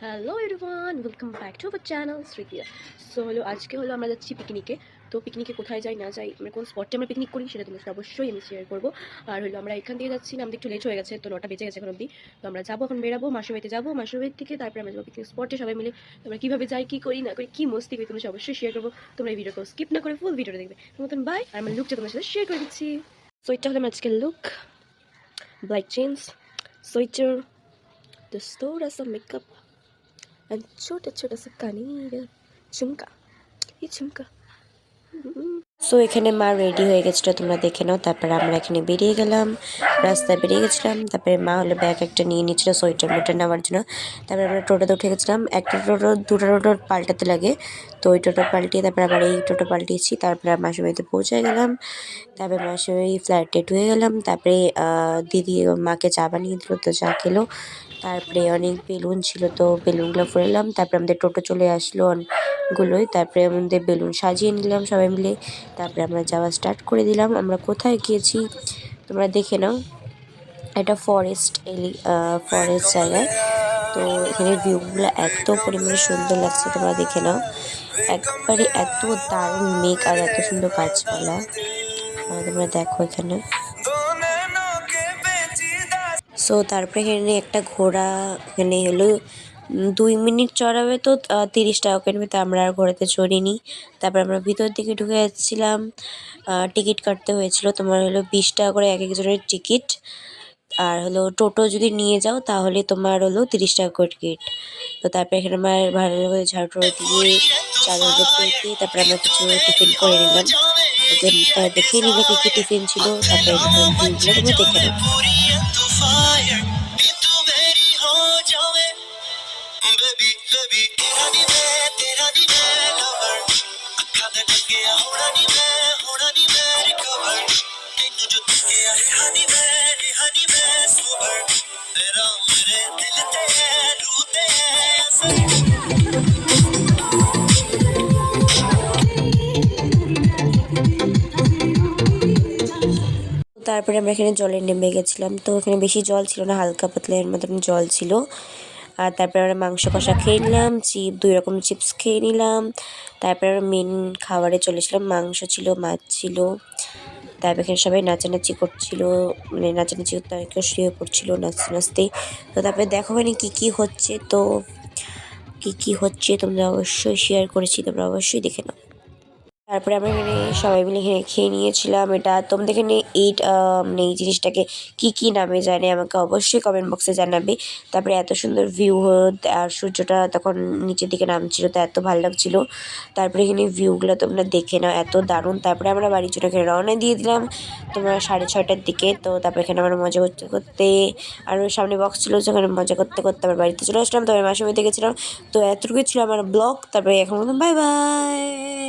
Hello everyone, welcome back to our channel Shritiya. So আজকে আমরা যাচ্ছি পিকনিকে। তো পিকনিকে কোথায় যাই না যাই, আমরা কোন স্পটে আমরা পিকনিক করি সেটা তোমার সাথে অবশ্যই আমি শেয়ার করবো। আর আমরা এখান থেকে যাচ্ছি না, আমাদের একটু লেট হয়ে গেছে, তো 9টা বেজে গেছে এখন অবধি। তো আমরা যাবো, এখন বেরাবো, মাসুর বাড়িতে যাবো, মাসুর বাড়ি থেকে তারপরে আমরা যাবো পিকনিক স্পটে সবাই মিলে। আমরা কীভাবে যাই, কী করি না করি, কী মস্তি করি তোমার সাথে অবশ্যই শেয়ার করবো। তোমরা এই ভিডিওটা স্কিপ না করে ফুল ভিডিওটা দেখবে। মতন বাই। আর আমার লুকটা তোমার সাথে শেয়ার করে দিচ্ছি। সো এটা হলো আমার আজকের লুক, ব্ল্যাক জিন্স, সোয়েটার, थोड़ा सा मेकअप and छोटा छोटा सा कानीर झुमका, ये झुमका। সো এখানে মা রেডি হয়ে গেছিলো, তোমরা দেখে নাও। তারপরে আমরা এখানে বেরিয়ে গেলাম, রাস্তায় বেরিয়ে গেছিলাম। তারপরে মা হলো ব্যাগ একটা নিয়ে নিচ্ছিলো সোয়েটার মোটার নেওয়ার জন্য। তারপরে আমরা টোটোতে উঠে গেছিলাম। একটা টোটো দুটো টোটো পাল্টাতে লাগে, তো ওই টোটো পাল্টিয়ে তারপরে আবার এই টোটো পাল্টিয়েছি। তারপরে মাসির বাড়িতে পৌঁছে গেলাম। তারপরে মাসির বাড়ি ফ্লাইটে ঢুকে গেলাম। তারপরে দিদি মাকে চা বানিয়ে দিল, তো চা খেলো। তারপরে অনেক বেলুন ছিল, তো বেলুনগুলো ফুলালাম। তারপরে আমাদের টোটো চলে আসলো অনেকগুলোই। তারপরে আমাদের বেলুন সাজিয়ে নিলাম সবাই মিলে। তারপরে আমরা যাওয়া স্টার্ট করে দিলাম। আমরা কোথায় গিয়েছি তোমরা দেখে নাও। এটা ফরেস্ট জায়গায়। তো এখানে ভিউগুলো এত পরিমাণে সুন্দর লাগছে, তোমরা দেখে নাও। একবারে এত দারুণ মেঘ আর এত সুন্দর গাছপালা, তোমরা দেখো এখানে। সো তারপরে এখানে একটা ঘোড়া, এখানে হলো 2 মিনিট চড়াবে, তো 30 টাকা করে নেবে। তো আমরা আর ঘোড়াতে চড়িনি। তারপর আমরা ভিতর দিকে ঢুকে যাচ্ছিলাম। টিকিট কাটতে হয়েছিল, তোমার হলো 20 টাকা করে এক একজনের টিকিট। আর টোটো যদি নিয়ে যাও তাহলে তোমার 30 টাকা করে টিকিট। তো তারপরে এখানে আমার ভালো করে ঝাড়ু দিয়ে চাদর দিয়ে তারপরে আমরা কিছু টিফিন করে নিলাম। দেখে নিলে কী কী টিফিন ছিল। তারপরে ভিউগুলো তোমরা দেখে নাও। তারপরে আমরা এখানে জলে নেমে গেছিলাম, তো এখানে বেশি জল ছিল না, হালকা পাতলা এর মতন জল ছিল। আর তারপরে আমরা মাংস কষা খেয়ে নিলাম, 2 রকম চিপস খেয়ে নিলাম। তারপরে আমরা মেন খাবারে চলেছিলাম, মাংস ছিল, মাছ ছিল। তারপর এখানে সবাই নাচানাচি করছিল, মানে নাচানাচি করতে কেউ শুয়ে পড়ছিল নাচতে নাচতে। তো তারপরে দেখো মানে কী কী হচ্ছে, তো কী কী হচ্ছে তোমরা অবশ্যই শেয়ার করেছি, তোমরা অবশ্যই দেখে নাও। তারপরে আমরা এখানে সবাই মিলে এখানে খেয়ে নিয়েছিলাম। এটা তোমাদের এখানে মানে এই জিনিসটাকে কী নামে জানে আমাকে অবশ্যই কমেন্ট বক্সে জানাবে। তারপরে এত সুন্দর ভিউ, আর সূর্যটা তখন নিচের দিকে নামছিল, তো এত ভালো লাগছিলো। তারপরে এখানে ভিউগুলো তোমরা দেখে নাও, এত দারুণ। তারপরে আমরা বাড়ির জন্য এখানে রওনা দিয়ে দিলাম তোমার 6:30টার দিকে। তো তারপরে এখানে আমরা মজা করতে করতে, আর সামনে বক্স ছিল, সেখানে মজা করতে করতে আবার বাড়িতে চলে আসলাম। তারপরে মাসির বাড়িতে গেছিলাম। তো এতটুকুই ছিল আমার ব্লগ। তারপরে এখন বাই বাই।